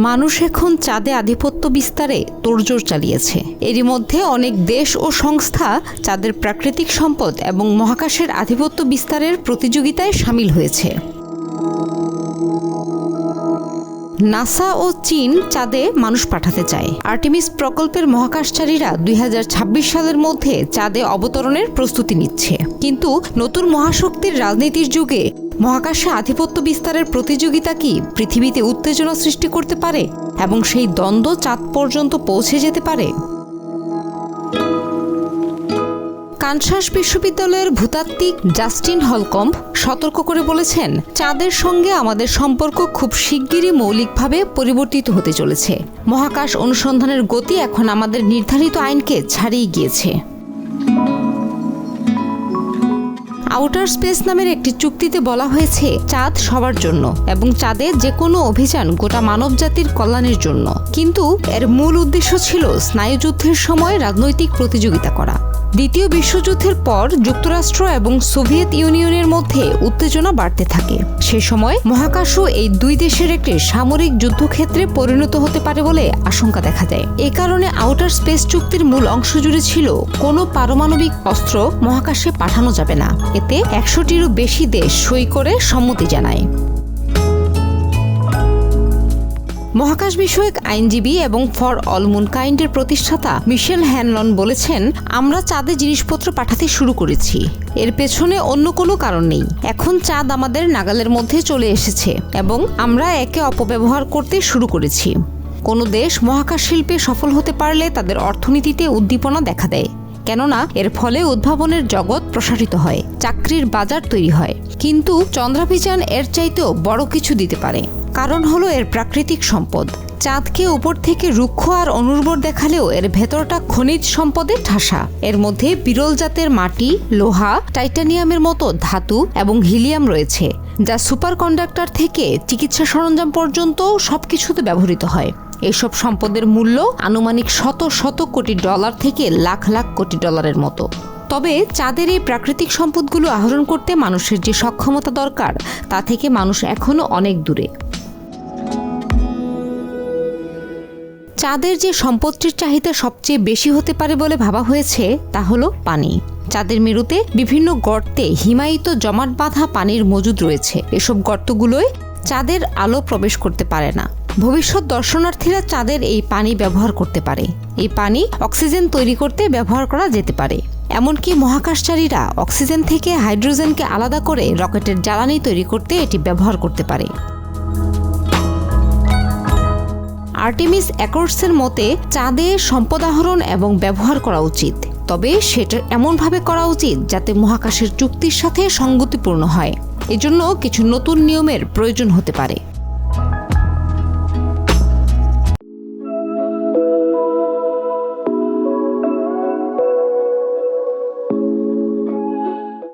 মানুষ এখন চাঁদে আধিপত্য বিস্তারে তোড়জোড় চালিয়েছে। এরই মধ্যে অনেক দেশ ও সংস্থা চাঁদের প্রাকৃতিক সম্পদ এবং মহাকাশের আধিপত্য বিস্তারের প্রতিযোগিতায় সামিল হয়েছে। নাসা ও চীন চাঁদে মানুষ পাঠাতে চায়। আর্টেমিস প্রকল্পের মহাকাশচারীরা 2026 সালের মধ্যে চাঁদে অবতরণের প্রস্তুতি নিচ্ছে। কিন্তু নতুন মহাশক্তির রাজনীতির যুগে মহাকাশে আধিপত্য বিস্তারের প্রতিযোগিতা কি পৃথিবীতে উত্তেজনা সৃষ্টি করতে পারে এবং সেই দ্বন্দ্ব চাঁদ পর্যন্ত পৌঁছে যেতে পারে? কানসাস বিশ্ববিদ্যালয়ের ভূতাত্ত্বিক জাস্টিন হলকম্ব সতর্ক করে বলেছেন, চাঁদের সঙ্গে আমাদের সম্পর্ক খুব শিগগিরই মৌলিকভাবে পরিবর্তিত হতে চলেছে। মহাকাশ অনুসন্ধানের গতি এখন আমাদের নির্ধারিত আইনকে ছাড়িয়ে গিয়েছে। আউটার স্পেস নামের একটি চুক্তিতে বলা হয়েছে, চাঁদ সবার জন্য এবং চাঁদে যে কোনো অভিযান গোটা মানবজাতির কল্যাণের জন্য। কিন্তু এর মূল উদ্দেশ্য ছিল স্নায়ুযুদ্ধের সময় রাজনৈতিক প্রতিযোগিতা করা। দ্বিতীয় বিশ্বযুদ্ধের পর যুক্তরাষ্ট্র এবং সোভিয়েত ইউনিয়নের মধ্যে উত্তেজনা বাড়তে থাকে। সে সময় মহাকাশও এই দুই দেশের একটি সামরিক যুদ্ধক্ষেত্রে পরিণত হতে পারে বলে আশঙ্কা দেখা যায়। এ কারণে আউটার স্পেস চুক্তির মূল অংশ জুড়ে ছিল কোনো পারমাণবিক অস্ত্র মহাকাশে পাঠানো যাবে না। এতে 100টিরও বেশি দেশ সই করে সম্মতি জানায়। মহাকাশ বিষয়ক আইনজীবী এবং ফর অল মুনকাইন্ডের প্রতিষ্ঠাতা মিশেল হ্যানলন বলেছেন, আমরা চাঁদে জিনিসপত্র পাঠাতে শুরু করেছি। এর পেছনে অন্য কোনো কারণ নেই। এখন চাঁদ আমাদের নাগালের মধ্যে চলে এসেছে এবং আমরা একে অপব্যবহার করতে শুরু করেছি। কোনো দেশ মহাকাশ শিল্পে সফল হতে পারলে তাদের অর্থনীতিতে উদ্দীপনা দেখা দেয়, কেননা এর ফলে উদ্ভাবনের জগৎ প্রসারিত হয়, চাকরির বাজার তৈরি হয়। কিন্তু চন্দ্রাভিযান এর চাইতেও বড় কিছু দিতে পারে। কারণ হলো এর প্রাকৃতিক সম্পদ। চাঁদকে উপর থেকে রুক্ষ আর অনুর্বর দেখালেও এর ভেতরটা খনিজ সম্পদে ঠাসা। এর মধ্যে বিরল জাতের মাটি, লোহা, টাইটানিয়ামের মতো ধাতু এবং হিলিয়াম রয়েছে, যা সুপার কন্ডাক্টর থেকে চিকিৎসা সরঞ্জাম পর্যন্ত সবকিছুতে ব্যবহৃত হয়। এসব সম্পদের মূল্য আনুমানিক শত শত কোটি ডলার থেকে লাখ লাখ কোটি ডলারের মতো। তবে চাঁদের এই প্রাকৃতিক সম্পদগুলো আহরণ করতে মানুষের যে সক্ষমতা দরকার, তা থেকে মানুষ এখনো অনেক দূরে। চাঁদের যে সম্পদটির চাহিদা সবচেয়ে বেশি হতে পারে বলে ভাবা হয়েছে, তা হলো পানি। চাঁদের মেরুতে বিভিন্ন গর্তে হিমায়িত জমাট বাঁধা পানির মজুদ রয়েছে। এসব গর্তগুলোয় চাঁদের আলো প্রবেশ করতে পারে না। ভবিষ্যৎ দর্শনার্থীরা চাঁদের এই পানি ব্যবহার করতে পারে। এই পানি অক্সিজেন তৈরি করতে ব্যবহার করা যেতে পারে। এমনকি মহাকাশচারীরা অক্সিজেন থেকে হাইড্রোজেনকে আলাদা করে রকেটের জ্বালানি তৈরি করতে এটি ব্যবহার করতে পারে। আর্টেমিস অ্যাকর্ডসের মতে, চাঁদে সম্পদ আহরণ এবং ব্যবহার করা উচিত, তবে সেটা এমনভাবে করা উচিত যাতে মহাকাশের চুক্তির সাথে সঙ্গতিপূর্ণ হয়। এজন্য কিছু নতুন নিয়মের প্রয়োজন হতে পারে।